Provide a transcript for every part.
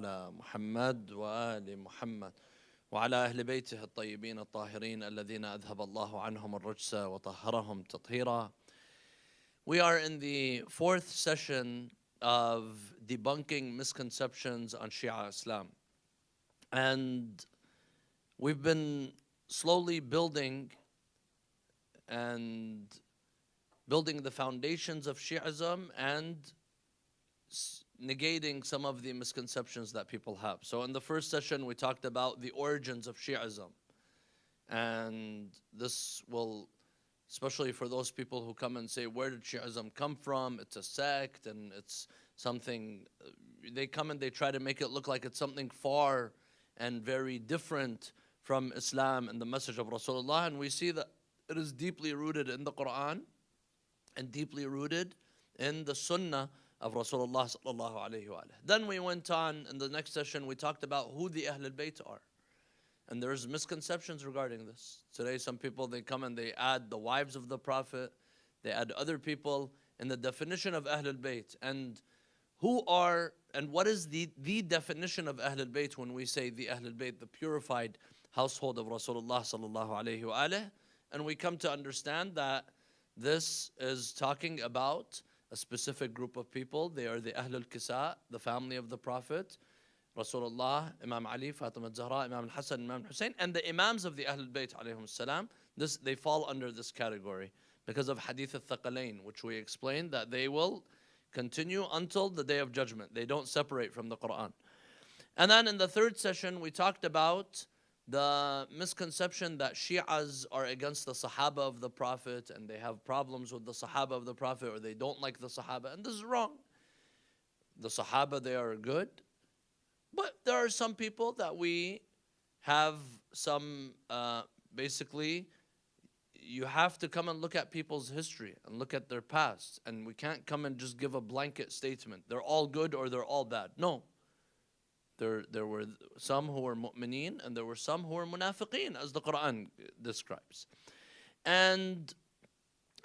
على محمد وآل محمد وعلى أهل بيته الطيبين الطاهرين الذين أذهب الله عنهم الرجس وطهرهم تطهيرا. We are in the fourth session of debunking misconceptions on Shia Islam. And we've been slowly building the foundations of Shi'ism and negating some of the misconceptions that people have. So in the first session, we talked about the origins of Shi'ism. And this will, especially for those people who come and say, where did Shi'ism come from? It's a sect and it's something, they come and they try to make it look like it's something far and very different from Islam and the message of Rasulullah. And we see that it is deeply rooted in the Quran and deeply rooted in the Sunnah of Rasulullah sallallahu alayhi wa alayhi. Then we went on, in the next session, we talked about who the Ahlul Bayt are. And there's misconceptions regarding this. Today, some people, they come and they add the wives of the Prophet, they add other people in the definition of Ahlul Bayt. And who are, and what is the definition of Ahlul Bayt when we say the Ahlul Bayt, the purified household of Rasulullah sallallahu alayhi wa alayhi? And we come to understand that this is talking about a specific group of people. They are the Ahlul Kisa, the family of the Prophet, Rasulullah, Imam Ali, Fatima Zahra, Imam Hassan, Imam Hussein, and the Imams of the Ahlul Bayt alayhum salam. They fall under this category because of Hadith al-Thaqalain, which we explained that they will continue until the Day of Judgment. They don't separate from the Quran. And then in the third session, we talked about the misconception that Shi'as are against the Sahaba of the Prophet and they have problems with the Sahaba of the Prophet, or they don't like the Sahaba. And this is wrong. The Sahaba, they are good. But there are some people that we have some, basically, you have to come and look at people's history and look at their past. And we can't come and just give a blanket statement. They're all good or they're all bad. No. There were some who were mu'mineen and there were some who were munafiqeen, as the Quran describes. And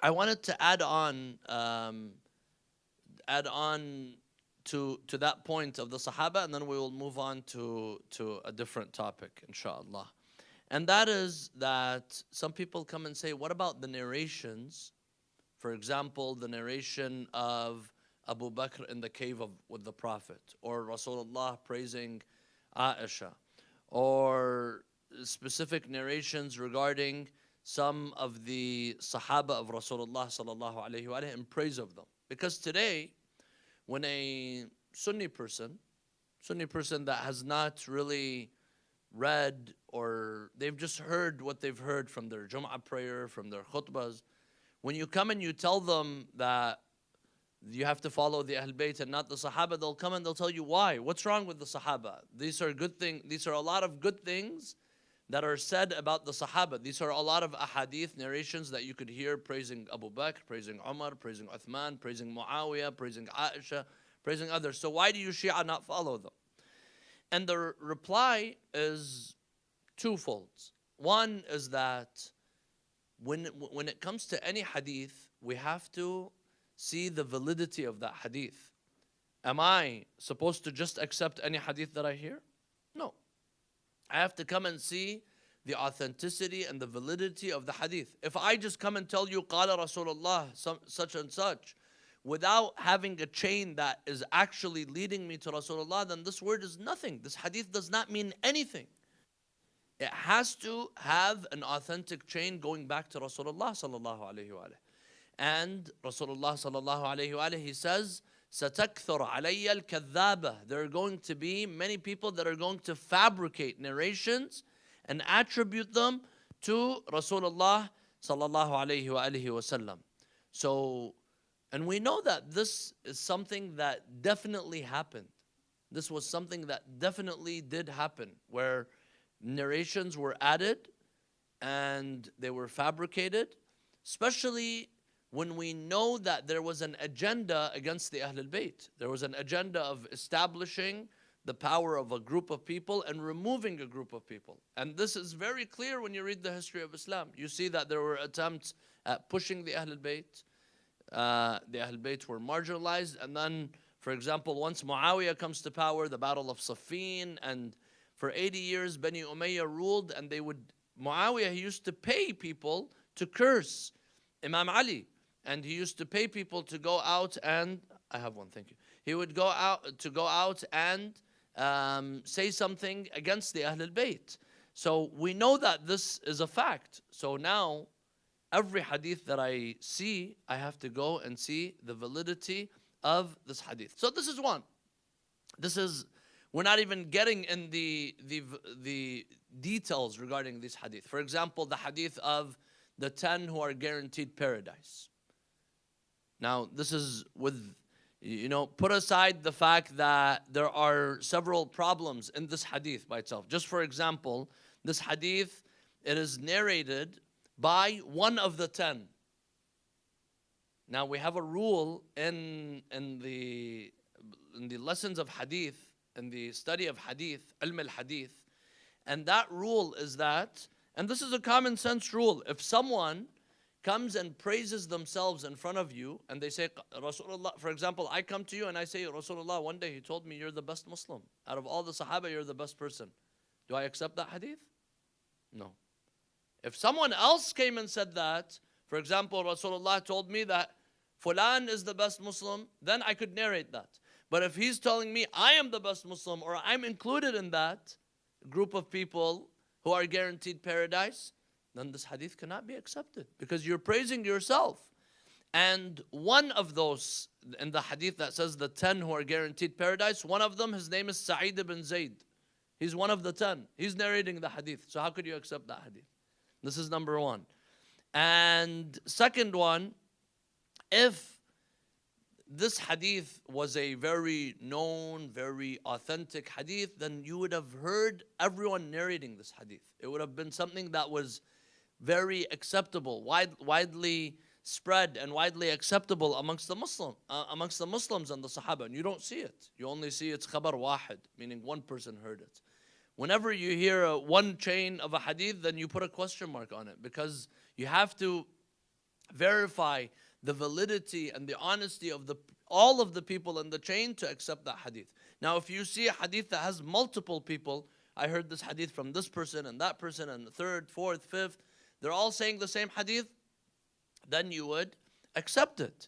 I wanted to add on to that point of the Sahaba, and then we will move on to a different topic, inshallah. And that is that some people come and say, what about the narrations? For example, the narration of Abu Bakr in the cave with the Prophet, or Rasulullah praising Aisha, or specific narrations regarding some of the Sahaba of Rasulullah sallallahu alayhi wa in praise of them. Because today, when a Sunni person that has not really read, or they've just heard what they've heard from their Jum'ah prayer, from their khutbahs, when you come and you tell them that you have to follow the Ahl Bayt and not the Sahaba, they'll come and they'll tell you why. What's wrong with the Sahaba? These are good things. These are a lot of good things that are said about the Sahaba. These are a lot of ahadith narrations that you could hear praising Abu Bakr, praising Umar, praising Uthman, praising Muawiyah, praising Aisha, praising others. So why do you Shia not follow them? And the reply is twofold. One is that when it comes to any hadith, we have to see the validity of that hadith. Am I supposed to just accept any hadith that I hear? No. I have to come and see the authenticity and the validity of the hadith. If I just come and tell you, Qala Rasulullah, such and such, without having a chain that is actually leading me to Rasulullah, then this word is nothing. This hadith does not mean anything. It has to have an authentic chain going back to Rasulullah sallallahu alayhi wa alayhi. And Rasulullah sallallahu alayhi wa alayhi, he says, سَتَكْثُرْ عَلَيَّ الْكَذَّابَةِ. There are going to be many people that are going to fabricate narrations and attribute them to Rasulullah sallallahu alayhi wa alayhi wa sallam. So, and we know that this is something that definitely happened. This was something that definitely did happen, where narrations were added and they were fabricated, especially when we know that there was an agenda against the Ahlul Bayt. There was an agenda of establishing the power of a group of people and removing a group of people. And this is very clear when you read the history of Islam. You see that there were attempts at pushing the Ahlul Bayt. The Ahlul Bayt were marginalized, and then For example, once Muawiyah comes to power, the Battle of Siffin, and for 80 years Bani Umayyah ruled, and Muawiyah, he used to pay people to curse Imam Ali. And he used to pay people to go out and, I have one, thank you. He would go out and say something against the Ahlul Bayt. So we know that this is a fact. So now, every hadith that I see, I have to go and see the validity of this hadith. So this is one. We're not even getting in the details regarding this hadith. For example, the hadith of the 10 who are guaranteed paradise. Now, this is with, put aside the fact that there are several problems in this hadith by itself. Just for example, this hadith, it is narrated by one of the 10. Now, we have a rule in the lessons of hadith, in the study of hadith, ilm al-hadith, and that rule is that, and this is a common sense rule, if someone comes and praises themselves in front of you, and they say, Rasulullah, for example, I come to you and I say, Rasulullah, one day he told me you're the best Muslim. Out of all the Sahaba, you're the best person. Do I accept that hadith? No. If someone else came and said that, for example, Rasulullah told me that Fulan is the best Muslim, then I could narrate that. But if he's telling me I am the best Muslim, or I'm included in that group of people who are guaranteed paradise, then this hadith cannot be accepted, because you're praising yourself. And one of those, in the hadith that says the 10 who are guaranteed paradise, one of them, his name is Sa'id ibn Zayd. He's one of the 10. He's narrating the hadith. So how could you accept that hadith? This is number one. And second one, if this hadith was a very known, very authentic hadith, then you would have heard everyone narrating this hadith. It would have been something that was very acceptable, widely spread and widely acceptable amongst the Muslims and the Sahaba. And you don't see it. You only see it's khabar wahid, meaning one person heard it. Whenever you hear one chain of a hadith, then you put a question mark on it, because you have to verify the validity and the honesty of all of the people in the chain to accept that hadith. Now, if you see a hadith that has multiple people, I heard this hadith from this person and that person and the third, fourth, fifth, they're all saying the same hadith, then you would accept it.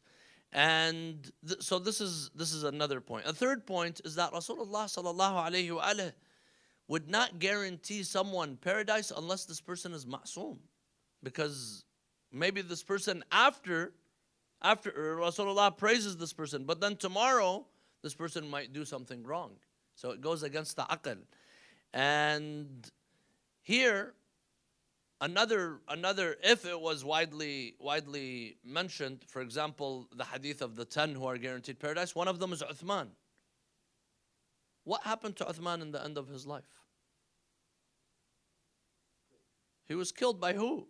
And so this is another point. A third point is that Rasulullah sallallahu alayhi wa alihi would not guarantee someone paradise unless this person is ma'soom. Because maybe this person after Rasulullah praises this person, but then tomorrow this person might do something wrong. So it goes against the aql. And here, another, if it was widely mentioned, for example, the hadith of the 10 who are guaranteed paradise, one of them is Uthman. What happened to Uthman in the end of his life? He was killed by who?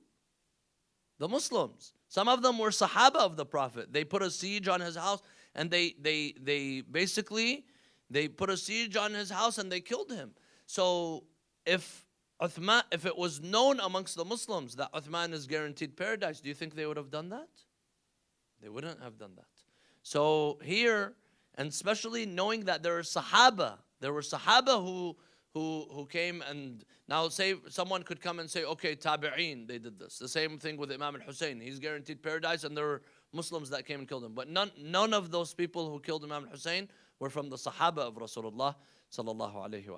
The Muslims. Some of them were Sahaba of the Prophet. They put a siege on his house, and they basically put a siege on his house and they killed him. So if it was known amongst the Muslims that Uthman is guaranteed paradise, do you think they would have done that? They wouldn't have done that. So here, and especially knowing that there were Sahaba who came, and now say someone could come and say, okay, Tabi'een, they did this. The same thing with Imam al-Hussein. He's guaranteed paradise, and there were Muslims that came and killed him. But none of those people who killed Imam al-Hussein were from the Sahaba of Rasulullah sallallahu alayhi wa.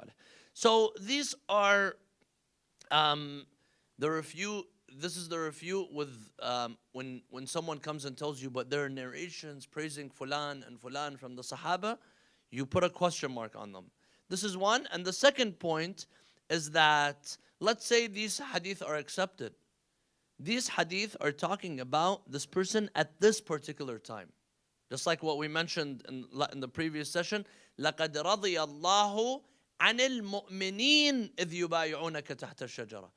So these are the refute. This is the refute with when someone comes and tells you, but there are narrations praising Fulan and Fulan from the Sahaba, you put a question mark on them. This is one. And the second point is that, let's say these hadith are accepted. These hadith are talking about this person at this particular time. Just like what we mentioned in the previous session, لَقَدْ رَضِيَ اللَّهُ عَنِ الْمُؤْمِنِينَ إِذْ يُبَايِعُونَكَ تَحْتَ الشَّجَرَةِ.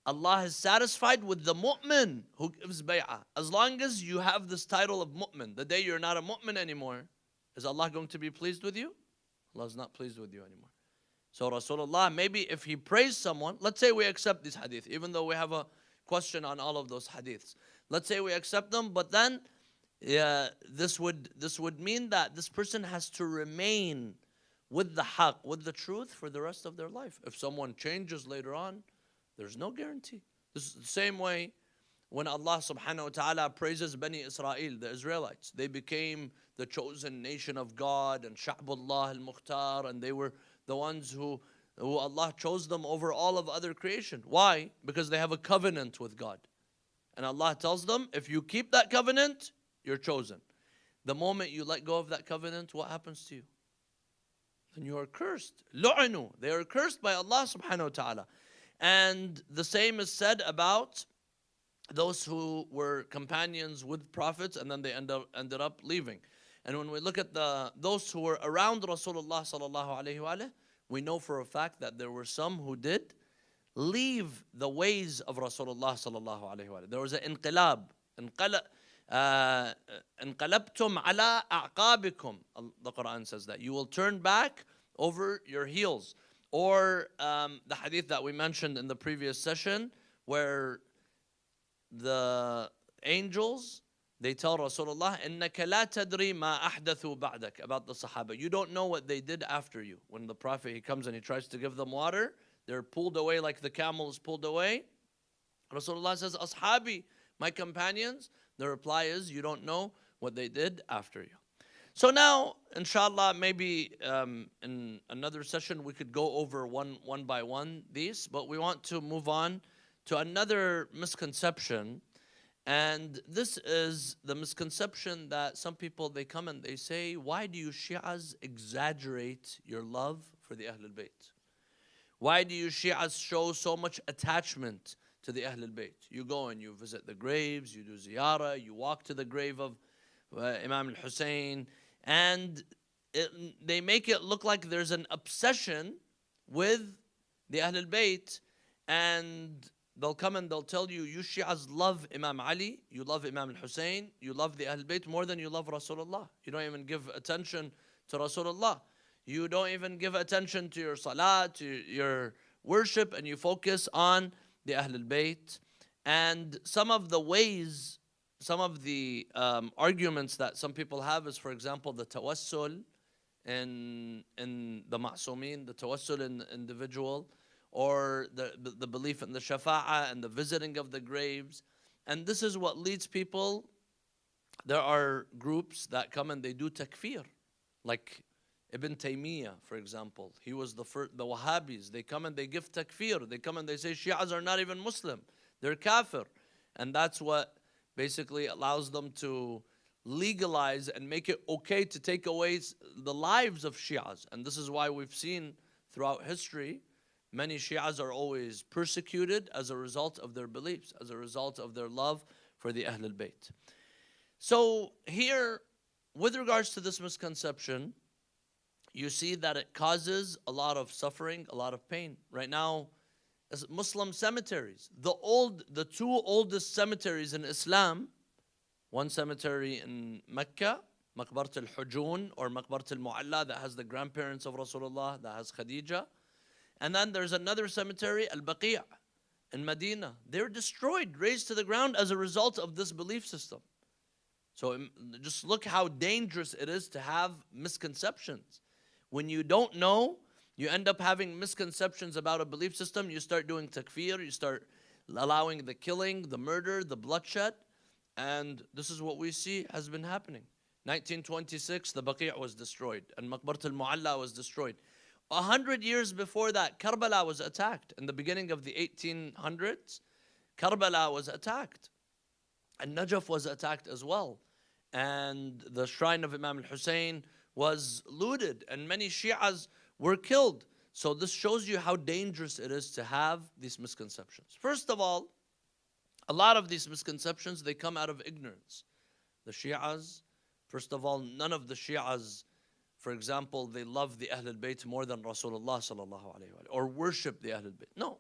Allah is satisfied with the mu'min who gives bay'ah. As long as you have this title of mu'min, the day you're not a mu'min anymore, is Allah going to be pleased with you? Allah is not pleased with you anymore. So Rasulullah, maybe if he praised someone, let's say we accept this hadith, even though we have a question on all of those hadiths. Let's say we accept them, but then Yeah, this would mean that this person has to remain with the haqq, with the truth for the rest of their life. If someone changes later on, there's no guarantee. This is the same way when Allah subhanahu wa ta'ala praises Bani Israel, the Israelites. They became the chosen nation of God and Sha'bullah al-Mukhtar, and they were the ones who Allah chose them over all of other creation. Why? Because they have a covenant with God. And Allah tells them, if you keep that covenant, you're chosen. The moment you let go of that covenant, what happens to you? Then you are cursed. Lu'anu. They are cursed by Allah subhanahu wa ta'ala. And the same is said about those who were companions with prophets and then they ended up leaving. And when we look at those who were around Rasulullah sallallahu alaihi wasallam, we know for a fact that there were some who did leave the ways of Rasulullah sallallahu alaihi wasallam. There was an inqilab. انقلبتم على أعقابكم. The Quran says that you will turn back over your heels. Or the hadith that we mentioned in the previous session, where the angels, they tell Rasulullah, إنك لا تدري ما أحدثوا بعدك, about the Sahaba. You don't know what they did after you. When the Prophet, he comes and he tries to give them water, they're pulled away like the camel is pulled away. Rasulullah says, Ashabi, my companions. The reply is, you don't know what they did after you. So now, inshallah, maybe in another session we could go over one by one these, but we want to move on to another misconception. And this is the misconception that some people, they come and they say, why do you Shi'as exaggerate your love for the Ahlul Bayt? Why do you Shi'as show so much attachment to the Ahlul Bayt? You go and you visit the graves, you do ziyarah, you walk to the grave of Imam al-Hussein, and they make it look like there's an obsession with the Ahlul Bayt, and they'll come and they'll tell you, you Shi'as love Imam Ali, you love Imam al-Hussein, you love the Ahlul Bayt more than you love Rasulullah. You don't even give attention to Rasulullah. You don't even give attention to your salah, to your worship, and you focus on the Ahlul Bayt. And some of the ways, some of the arguments that some people have is, for example, the tawassul in the ma'sumin, the tawassul in the individual, or the belief in the shafa'ah and the visiting of the graves. And this is what leads people. There are groups that come and they do takfir, like Ibn Taymiyyah, for example. He was the Wahhabis. They come and they give takfir. They come and they say Shi'as are not even Muslim. They're kafir. And that's what basically allows them to legalize and make it okay to take away the lives of Shi'as. And this is why we've seen throughout history, many Shi'as are always persecuted as a result of their beliefs, as a result of their love for the Ahlul Bayt. So here, with regards to this misconception, you see that it causes a lot of suffering, a lot of pain. Right now, as Muslim cemeteries, the two oldest cemeteries in Islam, one cemetery in Mecca, Maqbarat al-Hujun or Maqbarat al-Mu'alla, that has the grandparents of Rasulullah, that has Khadija. And then there's another cemetery, Al-Baqi' in Medina. They're destroyed, razed to the ground as a result of this belief system. So just look how dangerous it is to have misconceptions. When you don't know, you end up having misconceptions about a belief system. You start doing takfir, you start allowing the killing, the murder, the bloodshed. And this is what we see has been happening. 1926, the Baqi' was destroyed, and Maqbarat al-Mu'alla was destroyed. 100 years before that, Karbala was attacked. In the beginning of the 1800s, Karbala was attacked. And Najaf was attacked as well. And the shrine of Imam al-Hussein was looted, and many Shi'as were killed. So this shows you how dangerous it is to have these misconceptions. First of all, a lot of these misconceptions, they come out of ignorance. The Shi'as, first of all, none of the Shi'as, for example, they love the Ahlul Bayt more than Rasulullah sallallahu alaihi wasallam, or worship the Ahlul Bayt. No.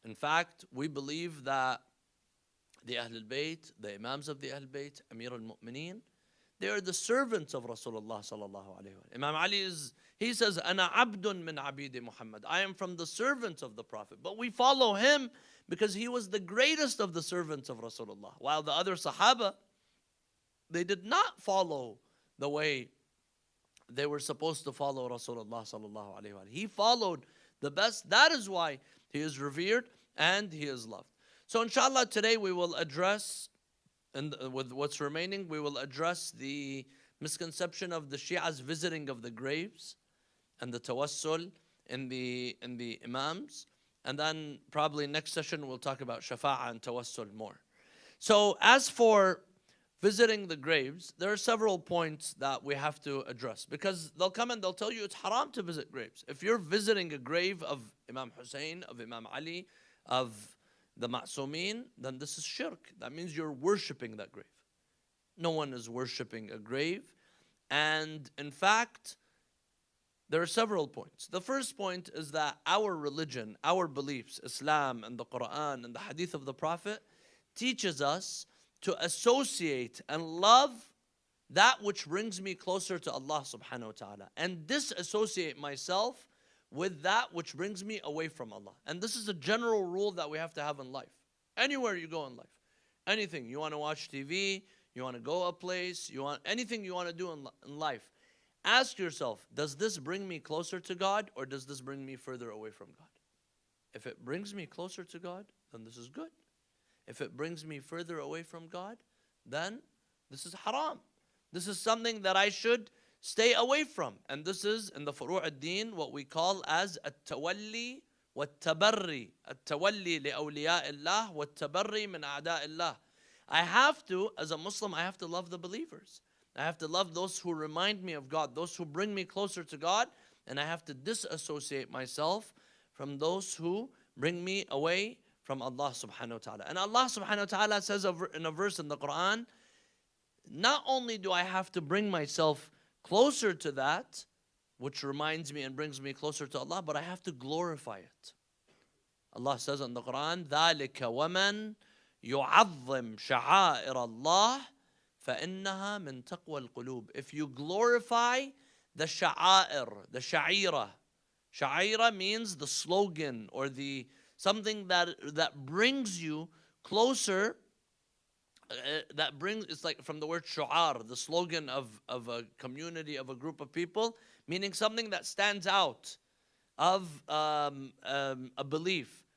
In fact, we believe that the Ahlul Bayt, the Imams of the Ahlul Bayt, Amir al-Mu'mineen, they are the servants of Rasulullah sallallahu alaihi wasallam. Imam Ali he says, "Ana abdun min abidi Muhammad." I am from the servants of the Prophet. But we follow him because he was the greatest of the servants of Rasulullah. While the other Sahaba, They did not follow the way they were supposed to follow Rasulullah sallallahu alaihi wasallam. He followed the best. That is why he is revered and he is loved. So inshallah today we will address, and with what's remaining, we will address the misconception of the Shia's visiting of the graves and the tawassul in the imams. And then probably next session we'll talk about shafa'ah and tawassul more. So as for visiting the graves, there are several points that we have to address, because they'll come and they'll tell you it's haram to visit graves. If you're visiting a grave of Imam Hussein, of Imam Ali, of the Ma'sumin, then this is shirk. That means you're worshipping that grave. No one is worshipping a grave. And in fact, there are several points. The first point is that our religion, our beliefs, Islam and the Quran and the Hadith of the Prophet teaches us to associate and love that which brings me closer to Allah subhanahu wa ta'ala, and disassociate myself with that which brings me away from Allah. And this is a general rule that we have to have in life. Anywhere you go in life, anything, you want to watch TV, you want to go a place, anything you want to do in life, ask yourself, does this bring me closer to God, or does this bring me further away from God? If it brings me closer to God, then this is good. If it brings me further away from God, then this is haram. This is something that I should stay away from. And this is in the Furu' ad-Din what we call as at-tawalli wat-tabarri. At-tawalli li awliya wat-tabarri min a'da' I have to, as a Muslim, I have to love the believers. I have to love those who remind me of God, those who bring me closer to God, and I have to disassociate myself from those who bring me away from Allah subhanahu wa ta'ala. And Allah subhanahu wa ta'ala says in a verse in the Quran, not only do I have to bring myself closer to that, which reminds me and brings me closer to Allah, but I have to glorify it. Allah says in the Quran, ذَلِكَ وَمَنْ يُعَظِّمْ شَعَائِرَ اللَّهِ فَإِنَّهَا مِنْ تَقْوَى الْقُلُوبِ. If you glorify the sha'air, the sha'ira. Sha'ira means the slogan or the something that brings you closer, it's like from the word shu'ar, the slogan of a community, of a group of people, meaning something that stands out of a belief.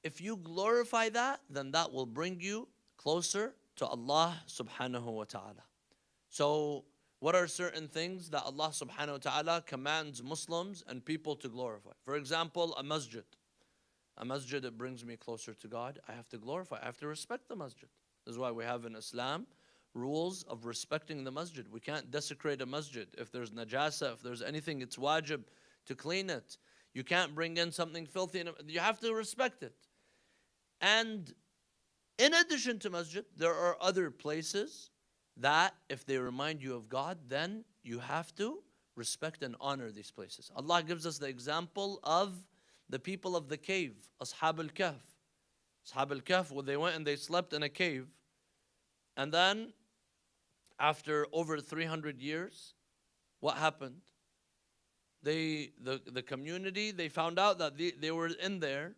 If you glorify that, then that will bring you closer to Allah subhanahu wa ta'ala. So what are certain things that Allah subhanahu wa ta'ala commands Muslims and people to glorify? For example, a masjid. A masjid, it brings me closer to God. I have to glorify, I have to respect the masjid. This is why we have in Islam rules of respecting the masjid. We can't desecrate a masjid. If there's najasa, if there's anything, it's wajib to clean it. You can't bring in something filthy. You have to respect it. And in addition to masjid, there are other places that if they remind you of God, then you have to respect and honor these places. Allah gives us the example of the people of the cave, Ashab al-Kahf. Ashab al-Kahf, when they went and they slept in a cave, and then after over 300 years, what happened? The community, they found out that they were in there,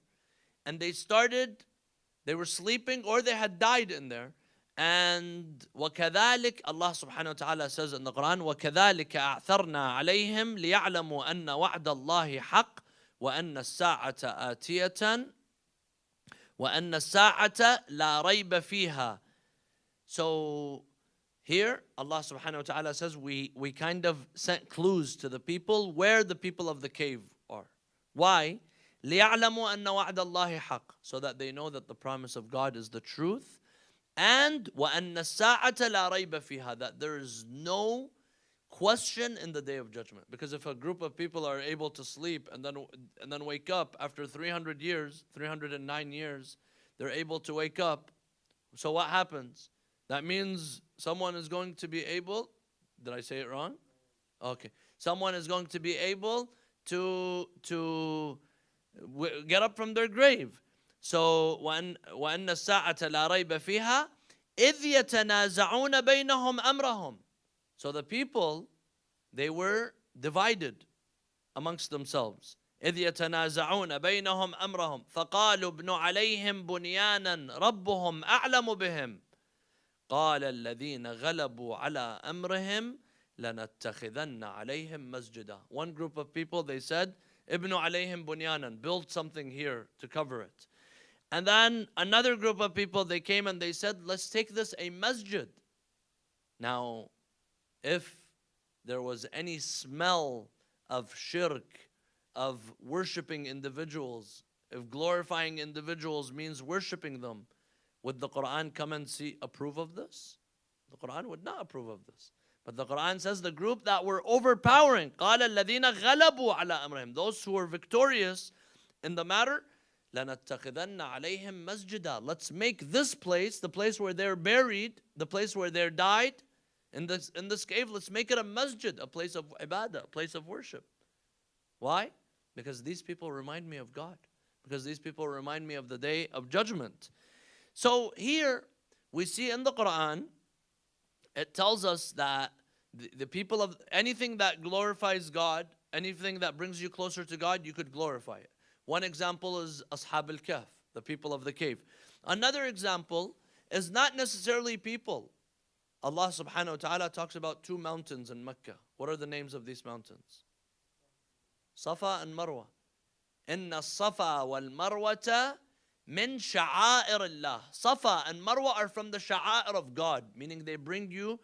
and they were sleeping or they had died in there. And وَكَذَلِكَ Allah subhanahu wa ta'ala says in the Quran, وَكَذَلِكَ أَعْثَرْنَا عَلَيْهِمْ لِيَعْلَمُوا أَنَّ وَعْدَ اللَّهِ حَقٌّ وَأَنَّ السَّاعَةَ آتِيَةً وَأَنَّ السَّاعَةَ لَا رَيْبَ فِيهَا. So here Allah subhanahu wa ta'ala says we kind of sent clues to the people where the people of the cave are. Why? لِيَعْلَمُوا أَنَّ وَعْدَ اللَّهِ حَقٌّ, so that they know that the promise of God is the truth. And وَأَنَّ السَّاعَةَ لَا رَيْبَ فِيهَا, that there is no question in the day of judgment. Because if a group of people are able to sleep and then wake up after 300 years, 309 years, they're able to wake up. So what happens? That means someone is going to be able, did I say it wrong? Okay. Someone is going to be able to get up from their grave. So وَأَنَّ السَّاعَةَ لَا رَيْبَ فِيهَا إِذْ يَتَنَازَعُونَ بَيْنَهُمْ أَمْرَهُم. So the people, they were divided amongst themselves. إِذْ يَتَنَازَعُونَ بَيْنَهُمْ أَمْرَهُم فَقَالُوا ابْنُوا عَلَيْهِمْ بُنْيَانًا رَبُّهُمْ أَعْلَمُ بِهِمْ قال الذين غلبوا على أمرهم لنتخذن عليهم مسجدا. One group of people, they said, Ibnu alayhim bunyanan, build something here to cover it. And then another group of people, they came and they said, let's take this a masjid. Now, if there was any smell of shirk, of worshipping individuals, if glorifying individuals means worshipping them, would the Quran come and approve of this? The Quran would not approve of this. But the Quran says the group that were overpowering, قَالَ الَّذِينَ غَلَبُوا عَلَىٰ أَمْرِهِمْ, those who were victorious in the matter, لَنَتَّخِذَنَّ عَلَيْهِمْ مَسْجِدًا, let's make this place, the place where they're buried, the place where they died, in this cave, let's make it a masjid, a place of ibadah, a place of worship. Why? Because these people remind me of God. Because these people remind me of the day of judgment. So here we see in the Quran, it tells us that the people of anything that glorifies God, anything that brings you closer to God, you could glorify it. One example is Ashab al-Kahf, the people of the cave. Another example is not necessarily people. Allah subhanahu wa ta'ala talks about two mountains in Mecca. What are the names of these mountains? Safa and Marwa. Inna Safa wal Marwata min sha'air Allah. Safa and Marwa are from the sha'air of God, meaning they bring you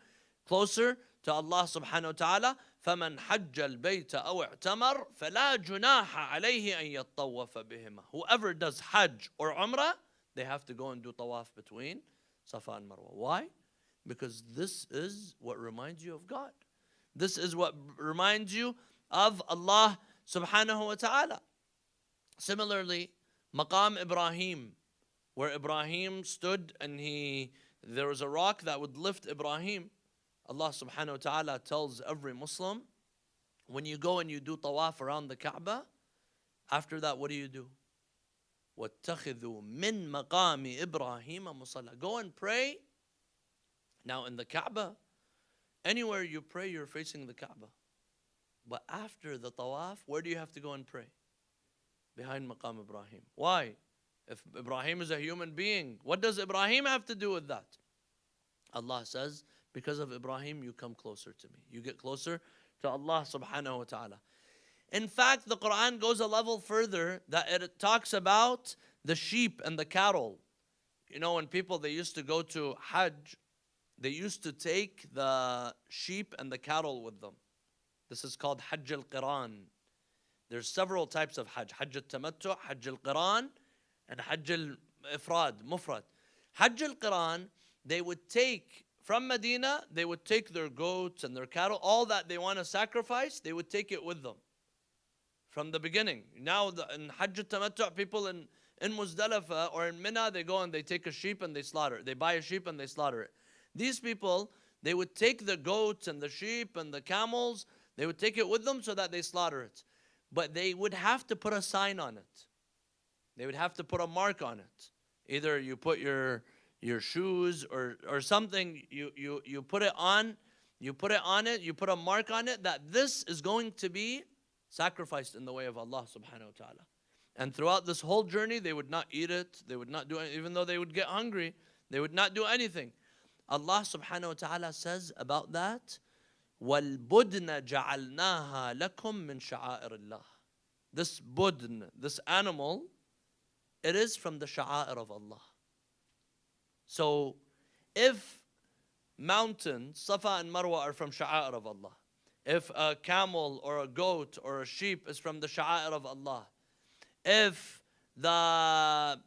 closer to Allah subhanahu wa ta'ala. فَمَنْ حَجَّ الْبَيْتَ أَوْ اعْتَمَرْ فَلَا جُنَاحَ عَلَيْهِ أَنْ يَطَّوَّفَ بِهِمَا. Whoever does Hajj or Umrah, they have to go and do tawaf between Safa and Marwa. Why? Because this is what reminds you of God. This is what reminds you of Allah subhanahu wa ta'ala. Similarly, Maqam Ibrahim, where Ibrahim stood and there was a rock that would lift Ibrahim. Allah subhanahu wa ta'ala tells every Muslim, when you go and you do tawaf around the Kaaba, after that, what do? وَاتَّخِذُوا مِن مَقَامِ إِبْرَاهِيمَ مُصَلَّى. Go and pray. Now in the Kaaba, anywhere you pray, you're facing the Kaaba. But after the tawaf, where do you have to go and pray? Behind Maqam Ibrahim. Why? If Ibrahim is a human being, what does Ibrahim have to do with that? Allah says, because of Ibrahim, you come closer to me. You get closer to Allah subhanahu wa ta'ala. In fact, the Quran goes a level further that it talks about the sheep and the cattle. You know, when people, they used to go to Hajj, they used to take the sheep and the cattle with them. This is called Hajj al-Qiran. There's several types of Hajj. Hajj al-Tamattu, Hajj al-Qiran, and Hajj al-Ifrad, Mufrad. Hajj al-Qiran, they would take, from Medina, they would take their goats and their cattle, all that they want to sacrifice, they would take it with them. From the beginning. Now in Hajj al-Tamattu, people in Muzdalifah or in Mina, they go and they take a sheep and they slaughter it. They buy a sheep and they slaughter it. These people, they would take the goats and the sheep and the camels, they would take it with them so that they slaughter it. But they would have to put a sign on it. They would have to put a mark on it. Either you put your shoes or something, you put it on, you put a mark on it that this is going to be sacrificed in the way of Allah subhanahu wa ta'ala. And throughout this whole journey, they would not eat it, they would not do it, even though they would get hungry, they would not do anything. Allah subhanahu wa ta'ala says about that, وَالْبُدْنَ جَعَلْنَاهَا لَكُمْ مِنْ شَعَائِرِ اللَّهِ. This budn, this animal, it is from the sha'air of Allah. So, if mountains, Safa and Marwa are from sha'air of Allah, if a camel or a goat or a sheep is from the sha'air of Allah, if the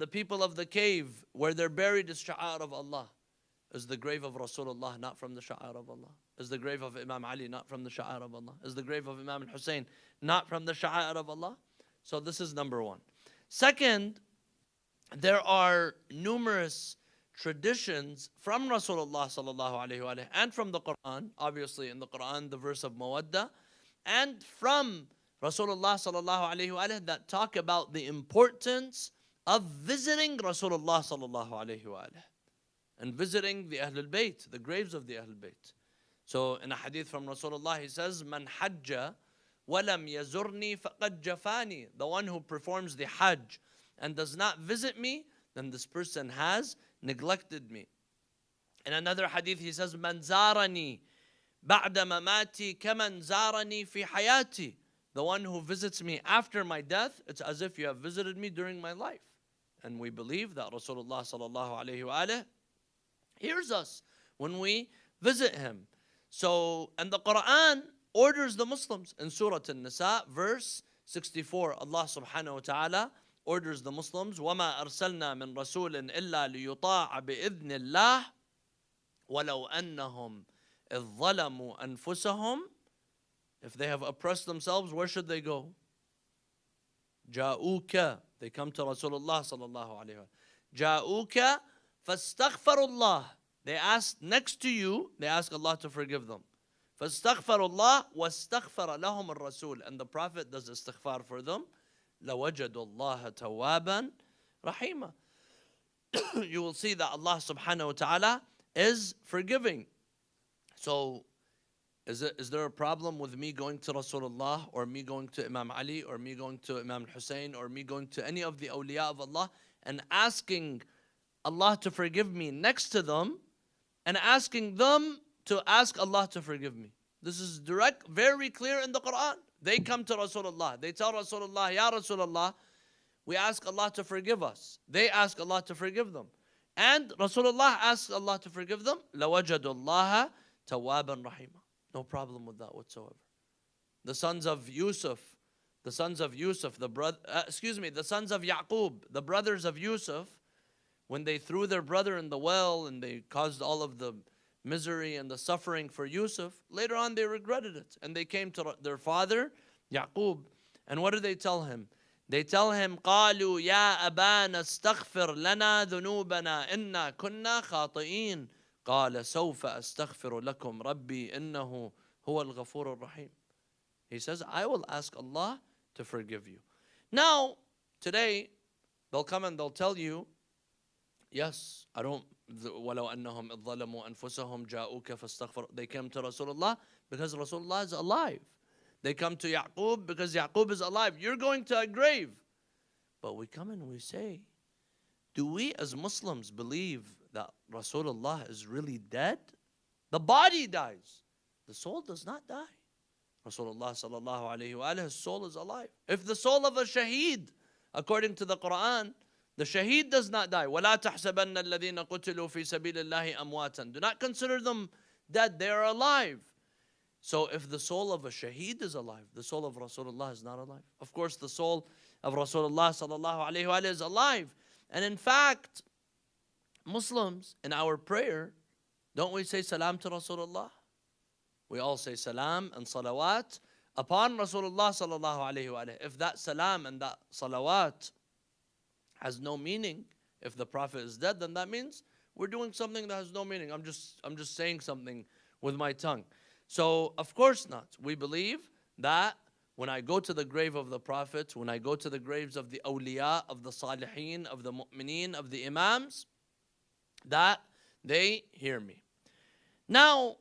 people of the cave where they're buried is sha'air of Allah, is the grave of Rasulullah not from the sha'air of Allah? Is the grave of Imam Ali not from the sha'air of Allah? Is the grave of Imam al-Hussein not from the sha'air of Allah? So this is number one. Second, there are numerous traditions from Rasulullah sallallahu alayhi wa and from the Quran, obviously in the Quran, the verse of Mawadda, and from Rasulullah sallallahu alayhi wa that talk about the importance of visiting Rasulullah sallallahu alayhi wa and visiting the Ahlul Bayt, the graves of the Ahlul Bayt. So in a hadith from Rasulullah, he says, Man hajja walam yazurni faqad jafani. The one who performs the hajj and does not visit me, then this person has neglected me. In another hadith, he says, "Man zarani ba'da mamati kaman zarani fi hayati." The one who visits me after my death, it's as if you have visited me during my life. And we believe that Rasulullah sallallahu alayhi wa alayhi hears us when we visit him. So, and the Quran orders the Muslims in Surah An-Nisa, verse 64. Allah subhanahu wa ta'ala orders the Muslims, وَمَا أَرْسَلْنَا مِن رَسُولٍ إِلَّا لِيُطَاعَ بِإِذْنِ اللَّهِ وَلَوْ أَنَّهُمْ إِذْ ظَلَمُوا أَنفُسَهُمْ. If they have oppressed themselves, where should they go? جاءوك. They come to Rasulullah sallallahu alayhi wa جاءوك فاستغفروا الله. They ask next to you, they ask Allah to forgive them. فاستغفروا الله واستغفر لهم الرسول. And the Prophet does istighfar for them. لوجدوا الله توابا رحيما. You will see that Allah subhanahu wa ta'ala is forgiving. So, is there a problem with me going to Rasulullah, or me going to Imam Ali, or me going to Imam Hussein, or me going to any of the awliya of Allah and asking Allah to forgive me next to them and asking them to ask Allah to forgive me? This is direct, very clear in the Quran. They come to Rasulullah. They tell Rasulullah, Ya Rasulullah, we ask Allah to forgive us. They ask Allah to forgive them. And Rasulullah asks Allah to forgive them. لَوَجَدُوا اللَّهَ تَوَّابًا رَحِيمًا. No problem with that whatsoever. The sons of Yusuf, the sons of Yaqub, the brothers of Yusuf, when they threw their brother in the well and they caused all of the misery and the suffering for Yusuf, later on they regretted it. And they came to their father, Yaqub, and what do they tell him? They tell him, قَالُوا يَا أَبَانَا اسْتَغْفِرْ لَنَا ذُنُوبَنَا إِنَّا كُنَّا خَاطِئِينَ قَالَ سَوْفَ أَسْتَغْفِرُ لَكُمْ رَبِّي إِنَّهُ هُوَ الْغَفُورُ الرَّحِيمُ. He says, I will ask Allah to forgive you. Now, today, they'll come and they'll tell you, yes, I don't, وَلَوْ أَنَّهُمْ إِذْ ظَلَمُوا أَنفُسَهُمْ جَاءُوكَ فَاسْتَغْفِرُ. They came to Rasulullah because Rasulullah is alive. They come to Yaqub because Yaqub is alive. You're going to a grave. But we come and we say, do we as Muslims believe that Rasulullah is really dead? The body dies. The soul does not die. Rasulullah sallallahu alayhi wa his soul is alive. If the soul of a shaheed, according to the Quran, the shaheed does not die. وَلَا تَحْسَبَنَّ الَّذِينَ قُتِلُوا فِي سَبِيلِ اللَّهِ أَمْوَاتًا. Do not consider them dead. They are alive. So if the soul of a shaheed is alive, the soul of Rasulullah is not alive. Of course, the soul of Rasulullah sallallahu alayhi wa is alive. And in fact, Muslims, in our prayer, don't we say salam to Rasulullah? We all say salam and salawat upon Rasulullah sallallahu alayhi wa. If that salam and that salawat has no meaning, if the Prophet is dead, then that means we're doing something that has no meaning. I'm just saying something with my tongue. So, of course not. We believe that when I go to the grave of the Prophet, when I go to the graves of the awliya, of the salihin, of the mu'mineen, of the imams, that they hear me. Now,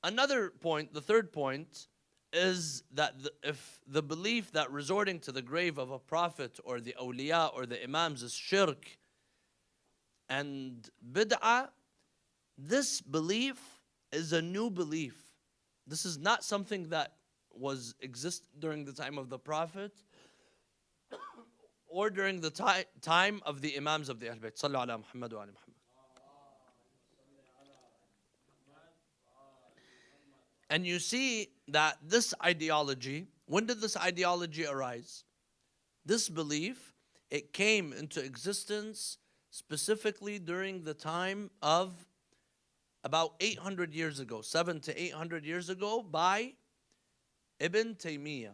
another point, the third point, is that if the belief that resorting to the grave of a prophet or the awliya or the imams is shirk and bid'ah, this belief is a new belief. This is not something that was exist during the time of the Prophet or during the time of the imams of the Ahl Bayt. Sallu ala Muhammad wa ala Muhammad. And you see that this ideology, when did this ideology arise? This belief, it came into existence specifically during the time of about 800 years ago, 700 to 800 years ago, by Ibn Taymiyyah.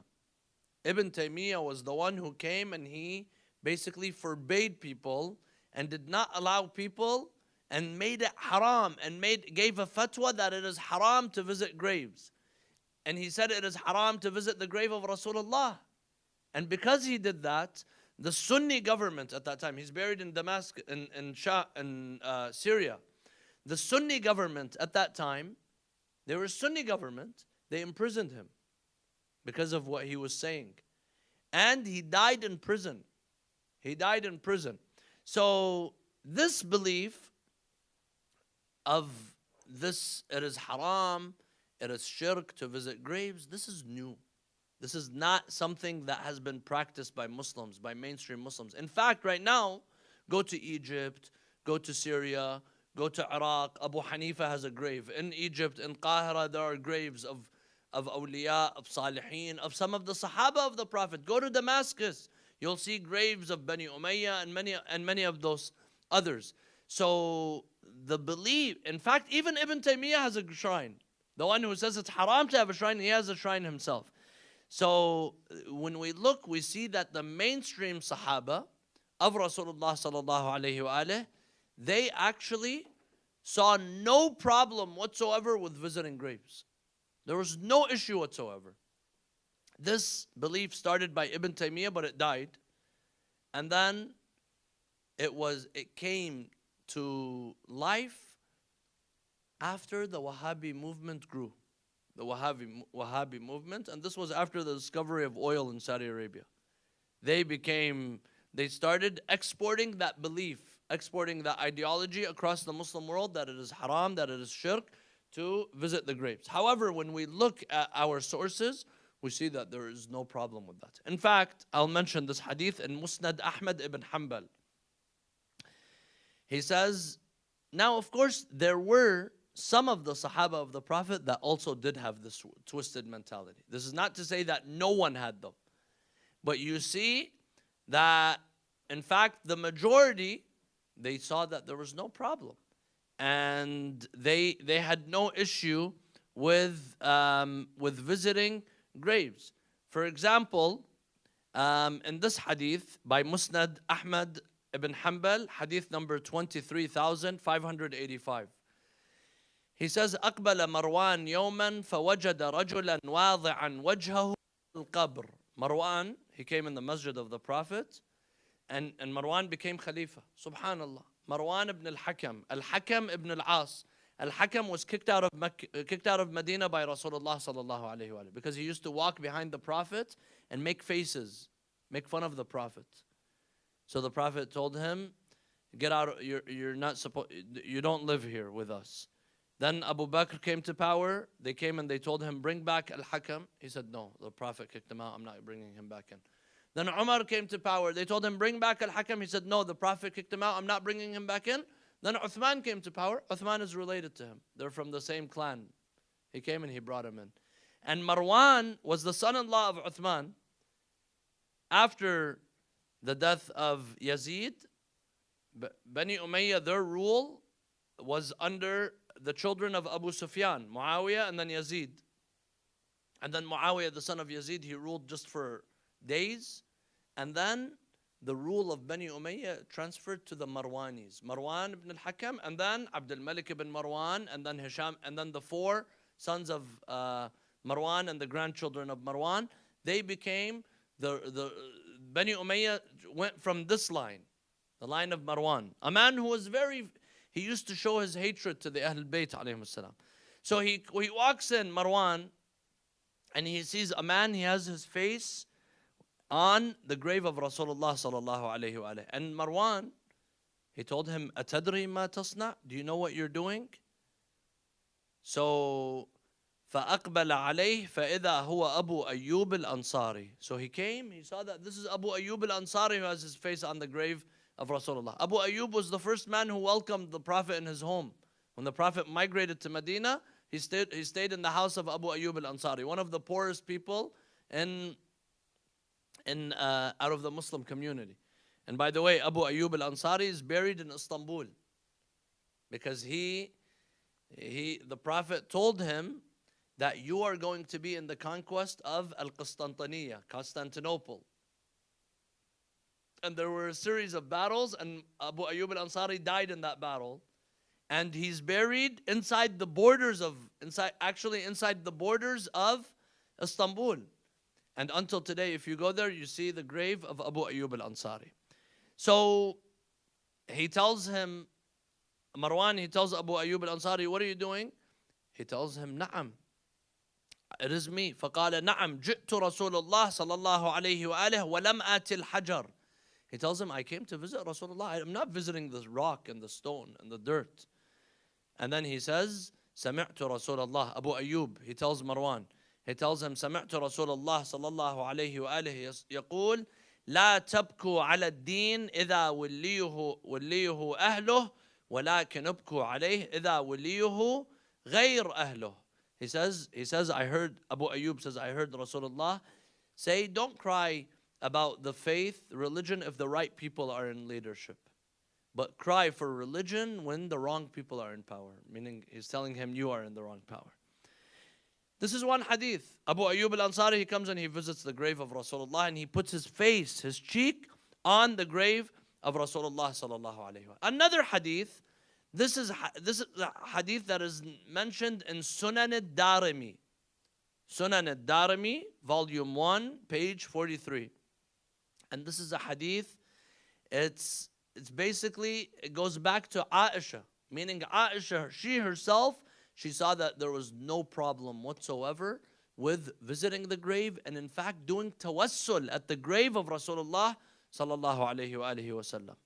Ibn Taymiyyah was the one who came and he basically forbade people and did not allow people and made it haram and gave a fatwa that it is haram to visit graves. And he said it is haram to visit the grave of Rasulullah. And because he did that, the Sunni government at that time, he's buried in Damascus, in Syria. The Sunni government at that time, they were a Sunni government, they imprisoned him because of what he was saying. And he died in prison. He died in prison. So this belief of this, it is haram, it is shirk to visit graves, this is new. This is not something that has been practiced by Muslims, by mainstream Muslims. In fact, right now, go to Egypt, go to Syria, go to Iraq. Abu Hanifa has a grave. In Egypt, in Qahira, there are graves of awliya, of salihin, of some of the Sahaba of the Prophet. Go to Damascus, you'll see graves of Bani Umayyah and many of those others. So the belief, in fact, even Ibn Taymiyyah has a shrine. The one who says it's haram to have a shrine, he has a shrine himself. So when we look, we see that the mainstream Sahaba of Rasulullah sallallahu alayhi wa alayhi, they actually saw no problem whatsoever with visiting graves. There was no issue whatsoever. This belief started by Ibn Taymiyyah, but it died. And then it came to life after the Wahhabi movement grew. The Wahhabi movement, and this was after the discovery of oil in Saudi Arabia. They started exporting that belief, exporting that ideology across the Muslim world, that it is haram, that it is shirk, to visit the graves. However, when we look at our sources, we see that there is no problem with that. In fact, I'll mention this hadith in Musnad Ahmad ibn Hanbal. He says, now of course, there were some of the Sahaba of the Prophet that also did have this twisted mentality. This is not to say that no one had them. But you see that, in fact, the majority, they saw that there was no problem. And they had no issue with visiting graves. For example, in this hadith by Musnad Ahmad ibn Hanbal, hadith number 23,585. He says, أقبل مروان يوما فوجد رجلا واضعا وجهه القبر. Marwan, he came in the masjid of the Prophet, and Marwan became Khalifa. Subhanallah. Marwan ibn al-Hakam, al-Hakam ibn al-As. Al-Hakam was kicked out of Medina by Rasulullah sallallahu alayhi wa because he used to walk behind the Prophet and make faces, make fun of the Prophet. So the Prophet told him, get out, you're not supposed, you don't live here with us. Then Abu Bakr came to power. They came and they told him, bring back Al-Hakam. He said, no, the Prophet kicked him out. I'm not bringing him back in. Then Umar came to power. They told him, bring back Al-Hakam. He said, no, the Prophet kicked him out. I'm not bringing him back in. Then Uthman came to power. Uthman is related to him. They're from the same clan. He came and he brought him in. And Marwan was the son-in-law of Uthman. After the death of Yazid, Bani Umayyah, their rule was under the children of Abu Sufyan, Muawiyah and then Yazid. And then Muawiyah, the son of Yazid, he ruled just for days. And then the rule of Bani Umayyah transferred to the Marwanis. Marwan ibn al-Hakam, and then Abdul Malik ibn Marwan, and then Hisham, and then the four sons of Marwan and the grandchildren of Marwan. They became the Bani Umayyah went from this line, the line of Marwan. A man who was he used to show his hatred to the Ahlul Bayt alayhim salam. So he walks in, Marwan, and he sees a man, he has his face on the grave of Rasulullah sallallahu alayhi wa alayhi. And Marwan, he told him, Atadri ma tasna? Do you know what you're doing? So فأقبل عليه فإذا هو أبو أيوب الأنصاري. So he came, he saw that this is Abu Ayyub al-Ansari who has his face on the grave of Rasulullah. Abu Ayyub was the first man who welcomed the Prophet in his home. When the Prophet migrated to Medina, he stayed in the house of Abu Ayyub al-Ansari, one of the poorest people out of the Muslim community. And by the way, Abu Ayyub al-Ansari is buried in Istanbul because the Prophet told him that you are going to be in the conquest of Al-Qistantiniya, Constantinople. And there were a series of battles, and Abu Ayyub al-Ansari died in that battle. And he's buried inside the borders of Istanbul. And until today, if you go there, you see the grave of Abu Ayyub al-Ansari. So he tells him, Marwan, he tells Abu Ayyub al-Ansari, what are you doing? He tells him, Na'am, it is me. فقال نعم جئت رسول الله صلى الله عليه وآله ولم آتي الحجر. He tells him, I came to visit Rasulullah. I'm not visiting the rock and the stone and the dirt. And then he says, سمعت رسول الله. Abu Ayyub, he tells Marwan, he tells him, سمعت رسول الله صلى الله عليه وآله يقول لا تبكوا على الدين إذا وليه أهله ولكن ابكوا عليه إذا وليه غير أهله. He says, I heard, Abu Ayyub says, I heard Rasulullah say, don't cry about the faith, religion, if the right people are in leadership. But cry for religion when the wrong people are in power. Meaning, he's telling him, you are in the wrong power. This is one hadith. Abu Ayyub al-Ansari, he comes and he visits the grave of Rasulullah and he puts his face, his cheek on the grave of Rasulullah sallallahu alayhi wa. Another hadith, this is a hadith that is mentioned in Sunan al-Darimi. Sunan al-Darimi, volume 1, page 43. And this is a hadith, it's basically, it goes back to Aisha. Meaning Aisha, she herself, she saw that there was no problem whatsoever with visiting the grave and in fact doing tawassul at the grave of Rasulullah sallallahu alayhi wa alihi wa sallam.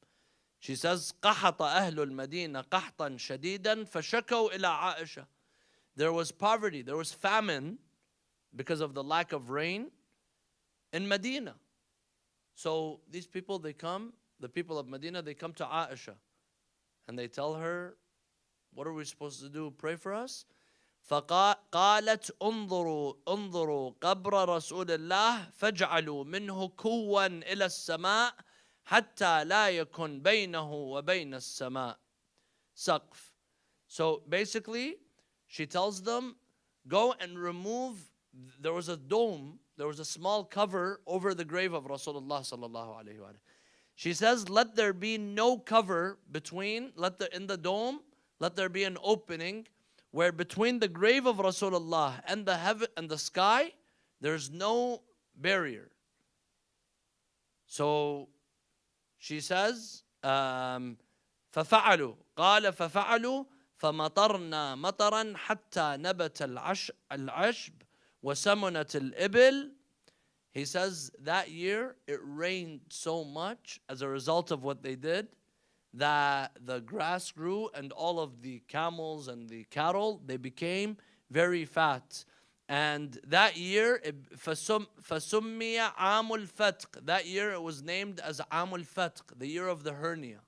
She says, قَحَطَ أَهْلُ الْمَدِينَ قَحْطًا شَدِيدًا فَشَكَوْا إِلَىٰ عَائِشَةَ. There was poverty, there was famine because of the lack of rain in Medina. So these people, they come, the people of Medina, they come to Aisha and they tell her, what are we supposed to do? Pray for us? فقالت انظروا قبر رسول الله فاجعلوا منه كوا إلى السماء حتى لا يكن بينه وبين السماء سقف. So basically, she tells them, go and remove, there was a dome, there was a small cover over the grave of Rasulullah sallallahu alayhi wa. She says, let there be no cover between, in the dome, let there be an opening where between the grave of Rasulullah and the heaven and the sky, there's no barrier. So she says, ففعلوا قال ففعلوا فمطرنا مطرا حتى نبت العشب وسمنت الإبل. He says that year it rained so much as a result of what they did that the grass grew and all of the camels and the cattle, they became very fat. And that year, فَسُمِّيَ عَامُ الْفَتْقِ, that year it was named as عَامُ الْفَتْقِ, the year of the hernia.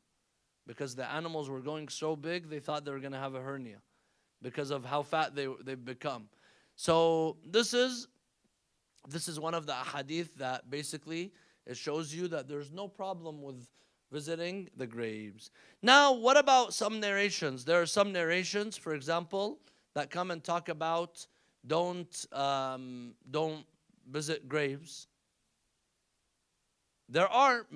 Because the animals were going so big, they thought they were going to have a hernia because of how fat they've become. So this is one of the hadith that basically it shows you that there's no problem with visiting the graves. Now, what about some narrations? There are some narrations, for example, that come and talk about don't visit graves. There are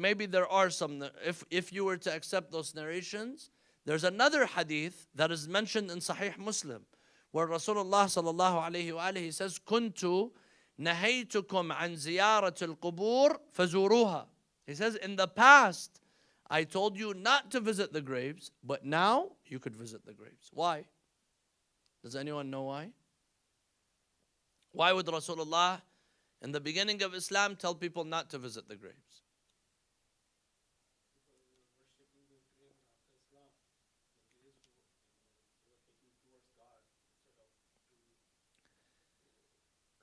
some, if you were to accept those narrations, there's another hadith that is mentioned in Sahih Muslim, where Rasulullah sallallahu alayhi wa alihi says, كنت نهيتكم عن زيارة القبور فزوروها. He says, in the past, I told you not to visit the graves, but now you could visit the graves. Why? Does anyone know why? Why would Rasulullah in the beginning of Islam tell people not to visit the graves?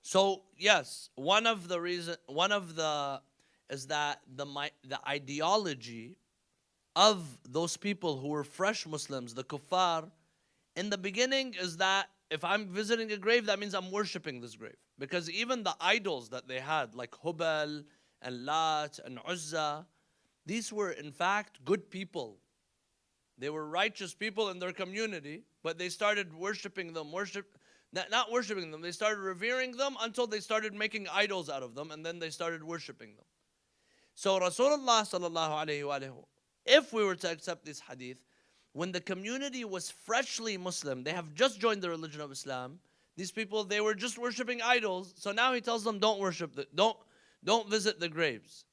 So yes, is that the ideology of those people who were fresh Muslims, the kuffar, in the beginning is that if I'm visiting a grave, that means I'm worshiping this grave. Because even the idols that they had, like Hubal and Lat and Uzza, these were in fact good people. They were righteous people in their community, but they started worshiping them, not worshiping them, they started revering them until they started making idols out of them, and then they started worshiping them. So Rasulullah sallallahu alayhi wa, if we were to accept this hadith, when the community was freshly Muslim, they have just joined the religion of Islam, these people, they were just worshiping idols. So now he tells them, don't visit the graves.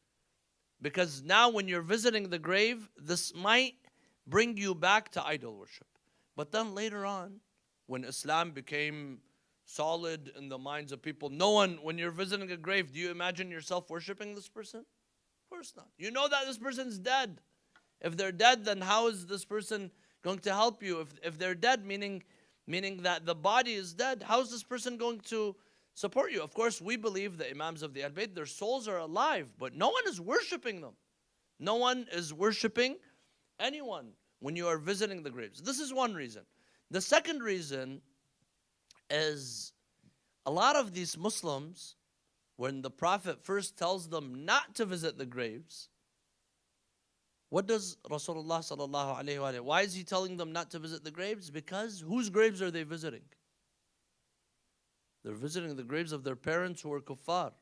Because now when you're visiting the grave, this might bring you back to idol worship. But then later on, when Islam became solid in the minds of people, when you're visiting a grave, do you imagine yourself worshiping this person? Of course not. You know that this person's dead. If they're dead, then how is this person going to help you? If they're dead, meaning that the body is dead, how's this person going to support you? Of course, we believe the Imams of the Al-Bayt, their souls are alive, but no one is worshiping them. No one is worshiping anyone when you are visiting the graves. This is one reason. The second reason is a lot of these Muslims, when the Prophet first tells them not to visit the graves, what does Rasulullah sallallahu alaihi wasallam, why is he telling them not to visit the graves? Because whose graves are they visiting? They're visiting the graves of their parents who were kuffar.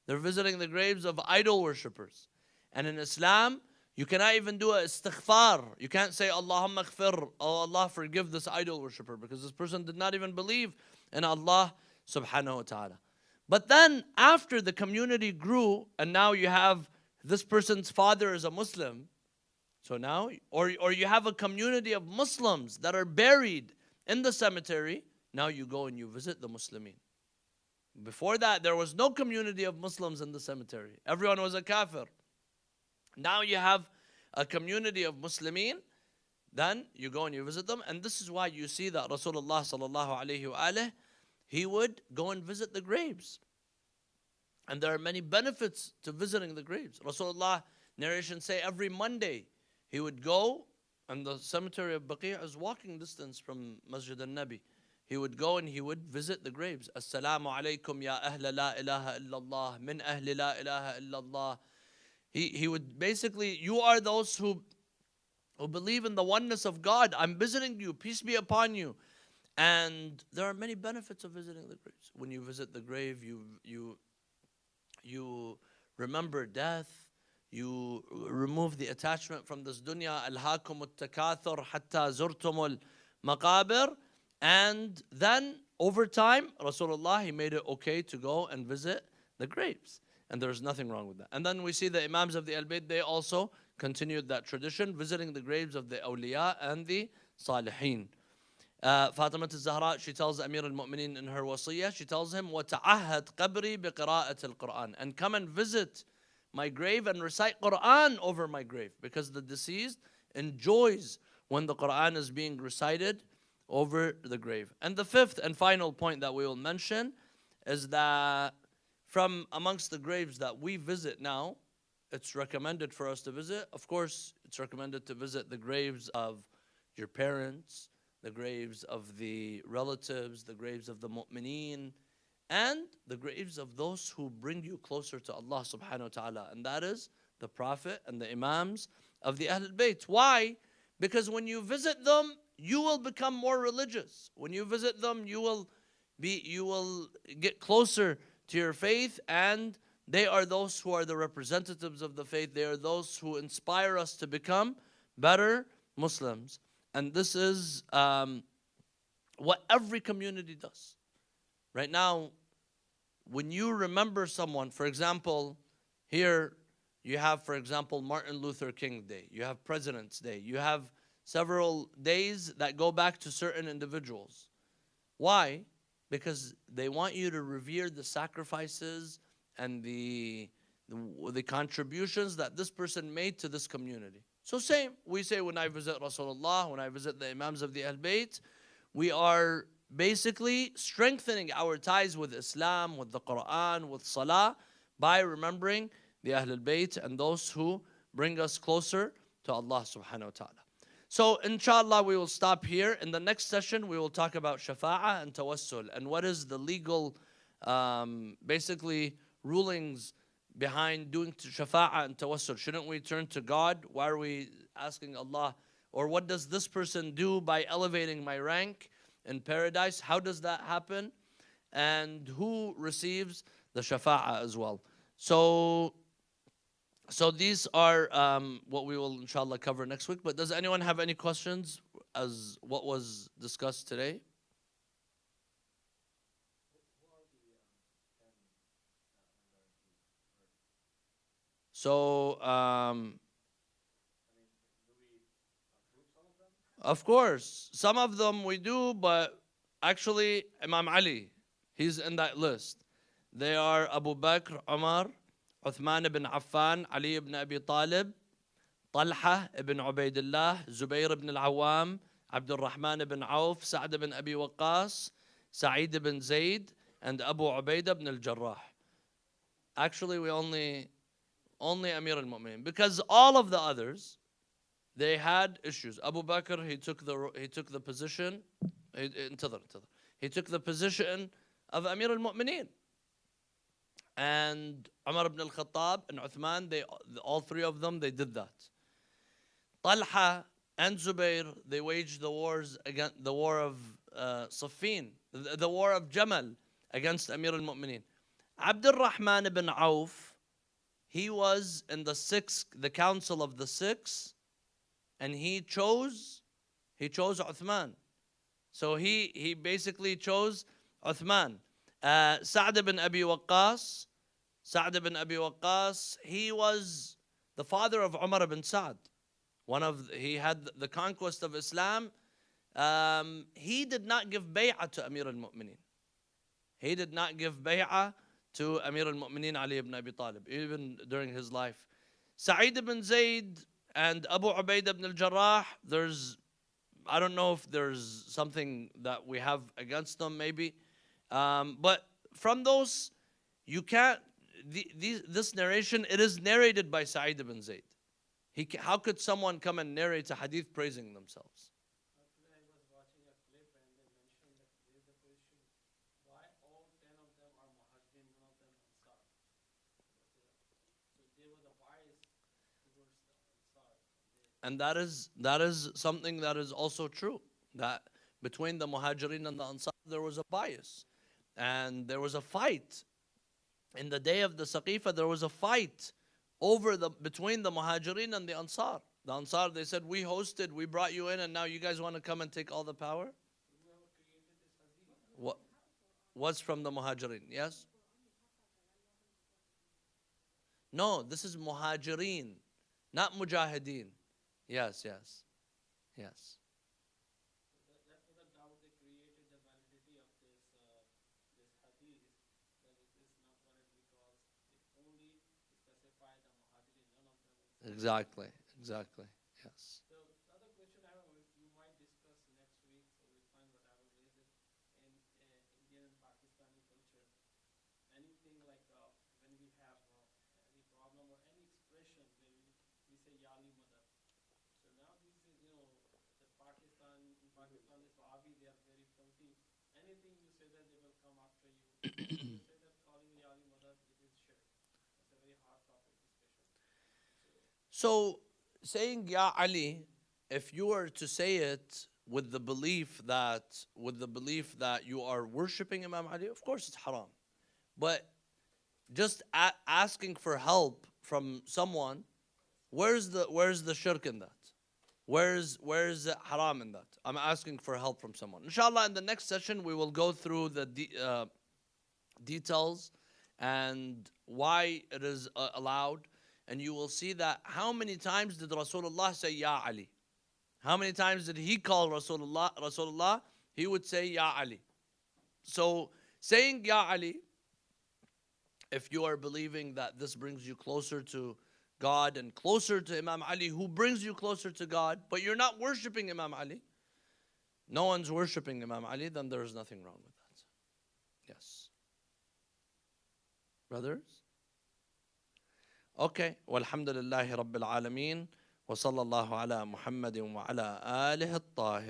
They're visiting the graves of idol worshippers. And in Islam, you cannot even do a istighfar. You can't say, Allahumma khfir, oh Allah, forgive this idol worshipper, because this person did not even believe in Allah subhanahu wa ta'ala. But then after the community grew, and now you have this person's father is a Muslim, so now, or you have a community of Muslims that are buried in the cemetery, now you go and you visit the Muslimin. Before that, there was no community of Muslims in the cemetery. Everyone was a kafir. Now you have a community of Muslimin, then you go and you visit them. And this is why you see that Rasulullah sallallahu alayhi wa alayhi, he would go and visit the graves. And there are many benefits to visiting the graves. Rasulullah, narrations say, every Monday he would go, and the cemetery of Baqi' is walking distance from Masjid al-Nabi. He would go and he would visit the graves. Assalamu alaikum ya ahla la ilaha illallah, min ahli la ilaha illallah. He would basically, you are those who believe in the oneness of God. I'm visiting you, peace be upon you. And there are many benefits of visiting the graves. When you visit the grave, you remember death. You remove the attachment from this dunya. Alhaakum at-takathur hatta zurtumul maqabir. And then over time, Rasulullah, he made it okay to go and visit the graves. And there's nothing wrong with that. And then we see the Imams of the Al-Bayt, they also continued that tradition, visiting the graves of the awliya and the salihin. Fatima al-Zahra, she tells Amir al-Mu'mineen in her wasiyah, she tells him, وَتَعَهَدْ قَبْرِي بِقِرَاءَةِ الْقُرْآنِ, and come and visit my grave and recite Qur'an over my grave, because the deceased enjoys when the Qur'an is being recited over the grave. And the fifth and final point that we will mention is that from amongst the graves that we visit now, it's recommended for us to visit. Of course, it's recommended to visit the graves of your parents, the graves of the relatives, the graves of the mu'mineen, and the graves of those who bring you closer to Allah subhanahu wa ta'ala. And that is the Prophet and the Imams of the Ahlul Bayt. Why? Because when you visit them, you will become more religious. When you visit them, you will get closer to your faith, and they are those who are the representatives of the faith. They are those who inspire us to become better Muslims. And this is what every community does. Right now, when you remember someone, for example, here you have, for example, Martin Luther King Day. You have President's Day. You have several days that go back to certain individuals. Why? Because they want you to revere the sacrifices and the contributions that this person made to this community. So same, we say when I visit Rasulullah, when I visit the Imams of the Ahl-Bayt, we are basically strengthening our ties with Islam, with the Quran, with Salah, by remembering the Ahlul Bayt and those who bring us closer to Allah subhanahu wa ta'ala. So inshallah we will stop here. In the next session we will talk about shafa'ah and tawassul and what is the legal basically rulings behind doing shafa'ah and tawassul. Shouldn't we turn to God? Why are we asking Allah? Or what does this person do by elevating my rank in paradise? How does that happen? And who receives the shafa'ah as well? So these are what we will inshallah cover next week. But does anyone have any questions as what was discussed today? So of course, some of them we do, but actually Imam Ali, he's in that list. They are Abu Bakr, Umar, Uthman ibn Affan, Ali ibn Abi Talib, Talha ibn Ubaidullah, Zubayr ibn al-Awwam, Abdul Rahman ibn Auf, Sa'd ibn Abi Waqqas, Sa'id ibn Zayd, and Abu Ubaidah ibn al-Jarrah. Actually, we only Amir al-Mu'minin, because all of the others, they had issues. Abu Bakr, he took the position. He took the position of Amir al-Mu'minin. And Umar ibn al-Khattab and Uthman, all three of them, they did that. Talha and Zubair, they waged the wars against the war of Siffin, the war of Jamal against Amir al-Mu'minin. Abdul Rahman ibn Auf, he was in the council of the six, and he chose Uthman. So he basically chose Uthman. Sa'd ibn Abi Waqqas, he was the father of Umar ibn Sa'd. He had the conquest of Islam. He did not give bay'ah to Amir al-Mu'minin. He did not give bay'ah to Amir al-Mu'minin Ali ibn Abi Talib, even during his life. Sa'id ibn Zayd and Abu Ubaidah ibn al-Jarrah, I don't know if there's something that we have against them, maybe. But from those, you can't, this narration, it is narrated by Sa'id ibn Zayd. How could someone come and narrate a hadith praising themselves? Actually, I was watching a clip and they mentioned that there is a question why all 10 of them are Muhajirin, none of them Ansar. So there was a bias towards the Ansar. And that is something that is also true. That between the Muhajirin and the Ansar, there was a bias. And there was a fight. In the day of the Saqifa, there was a fight between the Muhajirin and the Ansar. The Ansar, they said, we brought you in, and now you guys want to come and take all the power? Whoever created this hadith. What's from the Muhajirin? Yes? No, this is Muhajirin, not Mujahideen. Yes. That was a doubt they created the validity of this hadith, that it is not valid because it only specified the Muhajirin, none of them. Exactly. Yes. So the other question I have, you might discuss next week, so we'll find what I will raise it in Indian and Pakistani culture. Anything like when we have any problem or any expression where we say Yali mother. So now this is, the Pakistan, in Pakistan, this Wahhabi, they are very filthy. Anything you say that they will come after you. They say that calling Yali mother, it is shirk. It's a very hard topic discussion. So, saying Ya Ali, if you were to say it with the belief that you are worshipping Imam Ali, of course it's haram. But just asking for help from someone, where's the shirk in that? Where's the haram in that? I'm asking for help from someone. Inshallah, in the next session we will go through the details and why it is allowed. And you will see that how many times did Rasulullah say Ya Ali? How many times did he call Rasulullah? He would say Ya Ali. So saying Ya Ali, if you are believing that this brings you closer to God and closer to Imam Ali, who brings you closer to God, but you're not worshipping Imam Ali, no one's worshipping Imam Ali, then there is nothing wrong with that. Yes. Brothers? Okay. Walhamdulillahi Rabbil Alameen. Wa sallallahu ala Muhammadin wa ala alihi at-tahir.